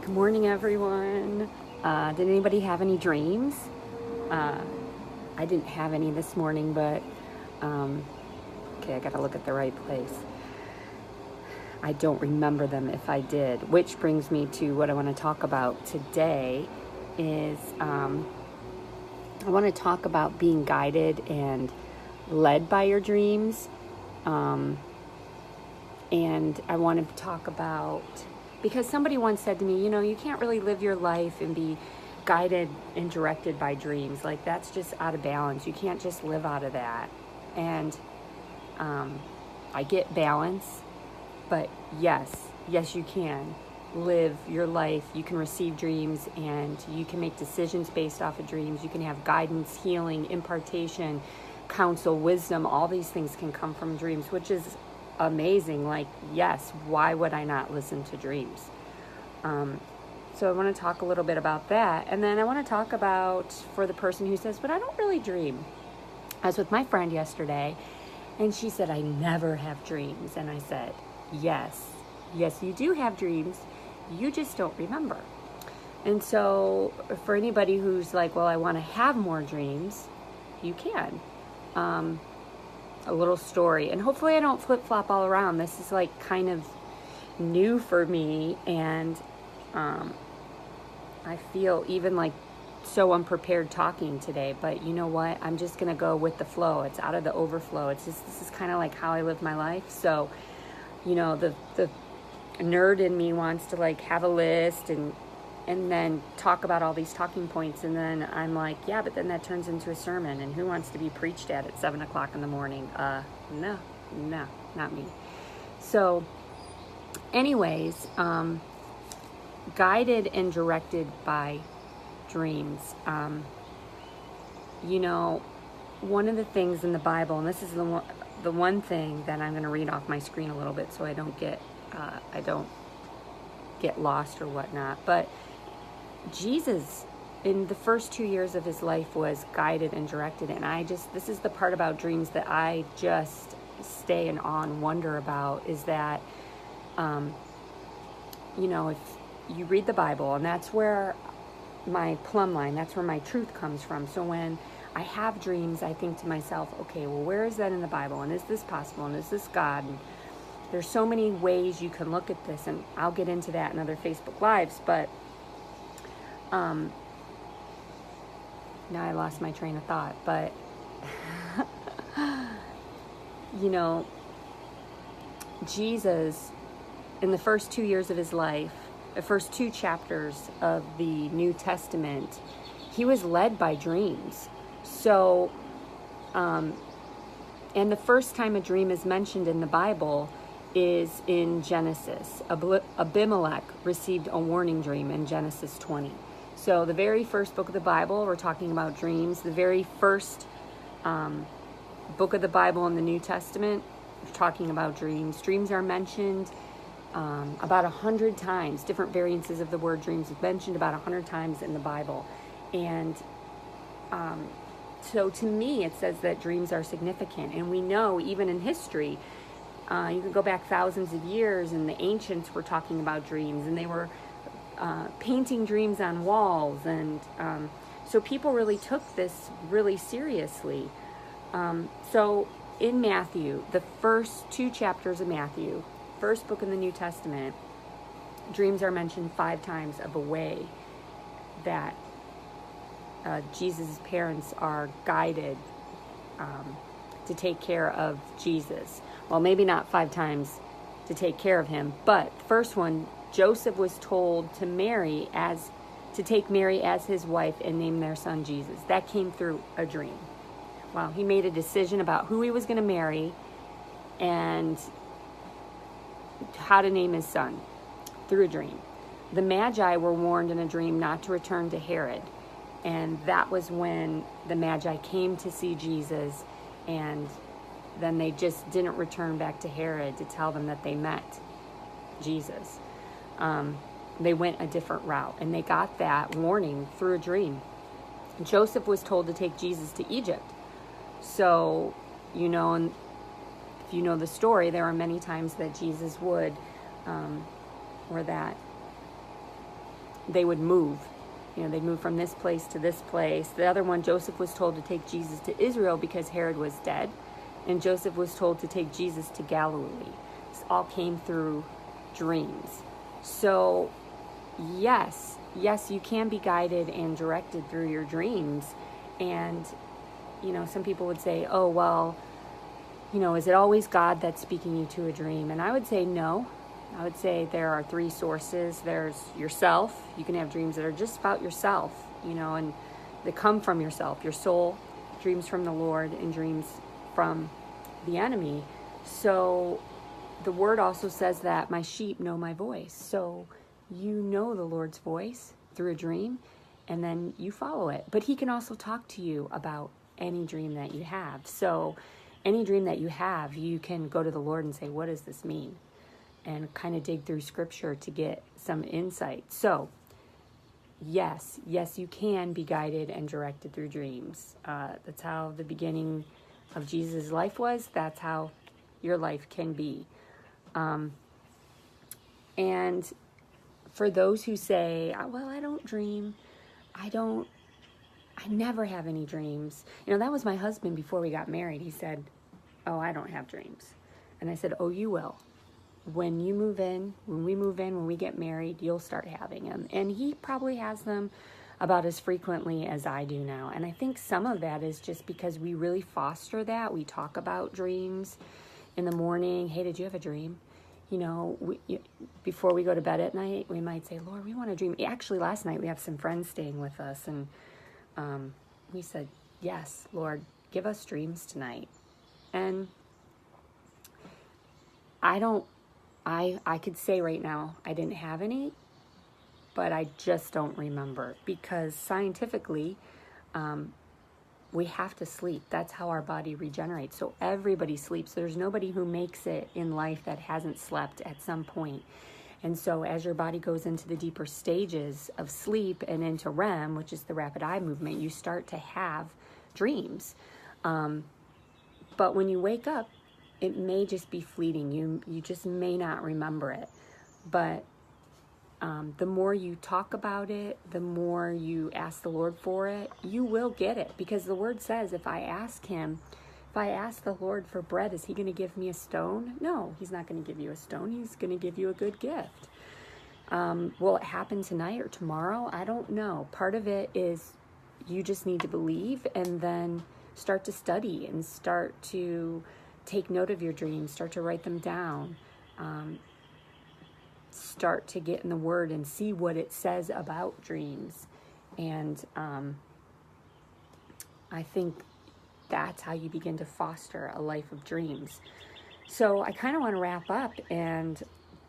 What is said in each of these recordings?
Good morning, everyone. Did anybody have any dreams? I didn't have any this morning, but okay, I gotta look at the right place. I don't remember them if I did, which brings me to what I want to talk about today is I want to talk about being guided and led by your dreams. And I want to talk about, because somebody once said to me, you can't really live your life and be guided and directed by dreams. Like, that's just out of balance. You can't just live out of that. And I get balance, but yes, you can live your life. You can receive dreams and you can make decisions based off of dreams. You can have guidance, healing, impartation, counsel, wisdom. All these things can come from dreams, which is amazing. Like, yes, why would I not listen to dreams? So I want to talk a little bit about that. And then I want to talk about, for the person who says, but I don't really dream. I was with my friend yesterday and she said, I never have dreams. And I said, yes, you do have dreams. You just don't remember. And so for anybody who's like, well, I want to have more dreams, you can. A little story, and hopefully I don't flip-flop all around. This is like kind of new for me, and I feel even like so unprepared talking today, but you know what? I'm just gonna go with the flow. It's out of the overflow. It's just, this is kind of like how I live my life. So, the nerd in me wants to like have a list and then talk about all these talking points, and then I'm like, yeah, but then that turns into a sermon, and who wants to be preached at 7 o'clock in the morning? No, not me. So anyways, guided and directed by dreams. One of the things in the Bible, and this is the one thing that I'm going to read off my screen a little bit so I don't get lost or whatnot, but Jesus, in the first 2 years of his life, was guided and directed. And this is the part about dreams that I just stay in awe and wonder about, is that, if you read the Bible, and that's where my plumb line, that's where my truth comes from. So when I have dreams, I think to myself, okay, well, where is that in the Bible? And is this possible? And is this God? And there's so many ways you can look at this, and I'll get into that in other Facebook Lives, but now I lost my train of thought, but Jesus, in the first 2 years of his life, the first 2 chapters of the New Testament, he was led by dreams. So, and the first time a dream is mentioned in the Bible is in Genesis. Abimelech received a warning dream in Genesis 20. So the very first book of the Bible, we're talking about dreams. The very first book of the Bible in the New Testament, we're talking about dreams. Dreams are mentioned about 100 times. Different variances of the word dreams is mentioned about 100 times in the Bible. And so to me, it says that dreams are significant. And we know, even in history, you can go back thousands of years, and the ancients were talking about dreams, and they were painting dreams on walls. And so people really took this really seriously. So in Matthew, the first 2 chapters of Matthew, first book in the New Testament, dreams are mentioned 5 times of a way that Jesus' parents are guided to take care of Jesus. Well, maybe not 5 times to take care of him, but the first one, Joseph was told to take Mary as his wife and name their son Jesus. That came through a dream. Wow, he made a decision about who he was going to marry and how to name his son through a dream. The Magi were warned in a dream not to return to Herod. And that was when the Magi came to see Jesus, and then they just didn't return back to Herod to tell them that they met Jesus. They went a different route, and they got that warning through a dream. Joseph was told to take Jesus to Egypt. So, and if you know the story, there are many times that Jesus would, or that they would move. They'd move from this place to this place. The other one, Joseph was told to take Jesus to Israel because Herod was dead. And Joseph was told to take Jesus to Galilee. This all came through dreams. So, yes, you can be guided and directed through your dreams. And, some people would say, oh, well, is it always God that's speaking you to a dream? And I would say no. I would say there are three sources. There's yourself. You can have dreams that are just about yourself, and they come from yourself, your soul, dreams from the Lord, and dreams from the enemy. So the word also says that my sheep know my voice. So you know the Lord's voice through a dream, and then you follow it. But he can also talk to you about any dream that you have. So any dream that you have, you can go to the Lord and say, what does this mean? And kind of dig through scripture to get some insight. So yes, you can be guided and directed through dreams. That's how the beginning of Jesus' life was. That's how your life can be. And for those who say, well, I don't dream, I never have any dreams. That was my husband before we got married. He said, oh, I don't have dreams. And I said, oh, you will. When we move in, when we get married, you'll start having them. And he probably has them about as frequently as I do now. And I think some of that is just because we really foster that. We talk about dreams in the morning. Hey, did you have a dream? Before we go to bed at night, we might say, Lord, we want to dream. Actually, last night we have some friends staying with us, and we said, yes, Lord, give us dreams tonight. And I could say right now I didn't have any, but I just don't remember, because scientifically, we have to sleep. That's how our body regenerates. So everybody sleeps. There's nobody who makes it in life that hasn't slept at some point. And so as your body goes into the deeper stages of sleep and into REM, which is the rapid eye movement, you start to have dreams. But when you wake up, it may just be fleeting. You just may not remember it. But the more you talk about it, the more you ask the Lord for it, you will get it. Because the word says, if I ask the Lord for bread, is he going to give me a stone? No, he's not going to give you a stone. He's going to give you a good gift. Will it happen tonight or tomorrow? I don't know. Part of it is you just need to believe, and then start to study and start to take note of your dreams, start to write them down, start to get in the Word and see what it says about dreams. And I think that's how you begin to foster a life of dreams. So I kind of want to wrap up and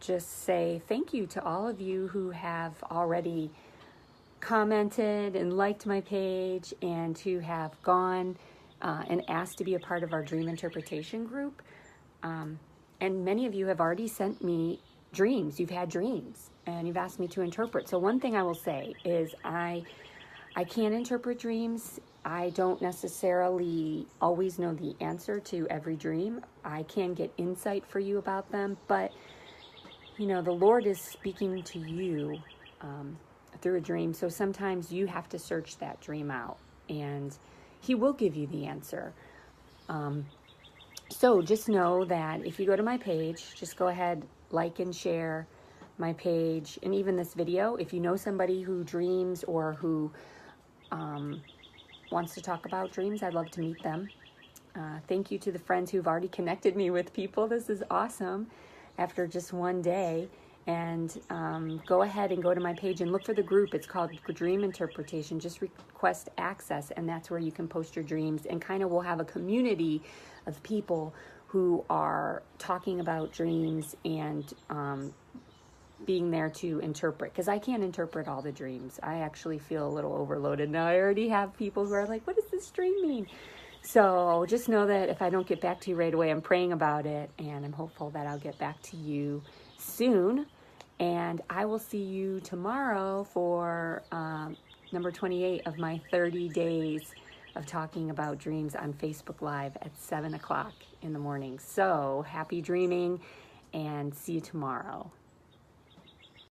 just say thank you to all of you who have already commented and liked my page, and who have gone and asked to be a part of our dream interpretation group. And many of you have already sent me dreams. You've had dreams and you've asked me to interpret. So one thing I will say is I can't interpret dreams. I don't necessarily always know the answer to every dream. I can get insight for you about them, but the Lord is speaking to you through a dream. So sometimes you have to search that dream out, and he will give you the answer. So just know that if you go to my page, just go ahead, like and share my page, and even this video. If you know somebody who dreams or who wants to talk about dreams, I'd love to meet them. Thank you to the friends who've already connected me with people. This is awesome after just one day. And go ahead and go to my page and look for the group. It's called Dream Interpretation. Just request access, and that's where you can post your dreams. And kind of we'll have a community of people who are talking about dreams and being there to interpret. Because I can't interpret all the dreams. I actually feel a little overloaded now. I already have people who are like, what does this dream mean? So just know that if I don't get back to you right away, I'm praying about it, and I'm hopeful that I'll get back to you soon. And I will see you tomorrow for number 28 of my 30 days of talking about dreams on Facebook Live at 7 o'clock in the morning. So happy dreaming, and see you tomorrow.